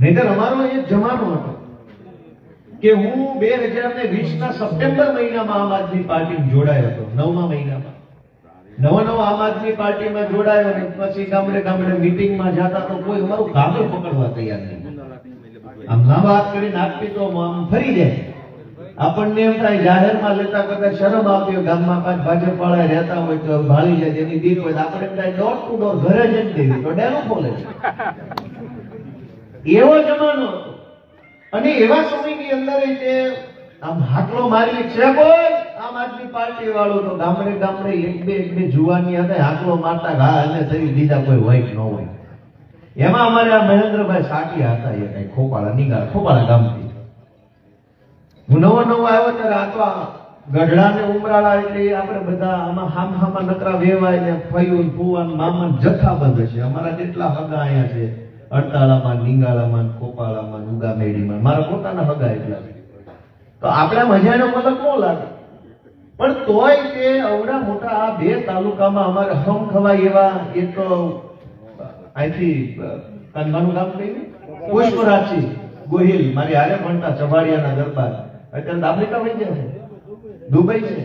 નહીંતર અમારો એક જમાનો હતો કે હું 2020 ના સપ્ટેમ્બર મહિનામાં આમ આદમી પાર્ટીમાં જોડાયો હતો. 9મા મહિનામાં નવો આમ આદમી પાર્ટીમાં જોડાયો ને પછી ગામડે ગામડે મીટિંગમાં જતા તો કોઈ અમારું કાગળ પકડવા તૈયાર નહીં. આમ ના વાત કરીને આપી તો આમ ફરી જાય. આપણને એમ થાય જાહેરમાં લેતા કરતા શરમ આવતી હોય, ગામમાં પાંચ ભાજપ વાળા રહેતા હોય તો ભાળી જાય, એની દીક હોય આપણે એમ થાય ડોર ટુ ડોર ઘરે જઈને દેવી તો ડેરો ખોલે છે. એવો જમાનો હતો. અને એવા સમયની અંદર તે આમ હાકલો મારી છે બોલ આમ આદમી પાર્ટી વાળો તો ગામડે ગામડે એક બે જુવાની હતા હાકલો મારતા ઘા અને થઈ બીજા કોઈ હોય કે ન હોય. એમાં અમારે આ મહેન્દ્રભાઈ સાટિયા હતા, એ કઈ ખોપાળા ગામથી. હું નવો આવ્યો ત્યારે આ તો ગઢડા ને ઉમરાળા એટલે આપણે બધા આમાં હામહામાં નકરા વેવાય ને ફયું ફુવાન મામા જથ્થાબંધ છે. અમારા જેટલા હગા અહીંયા છે અડતાળામાં, લીંગાળામાં, ખોપાળામાં, ઉગામેડીમાં, મારા પોતાના હગા એટલા છે. તો આપણા મજાનો મતલબ ન લાગે, પણ તોય તે અવડા મોટા આ 2 તાલુકામાં અમારે હમ ખવાય એવા એક અહીંથી કાનમાનું ગામ કહીને પુષ્પરાજી ગોહિલ મારી હારે ભણતા ચવાડિયાના દરબાર અત્યારે આફ્રિકા વહી ગયા છે, દુબઈ છે.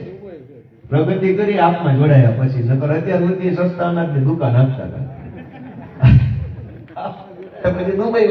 પ્રગતિ કરી આપમાં જોડાયા પછી, નકર અત્યાર સુધી સસ્તા અનાજની દુકાન આપતા હતા પછી દુબઈ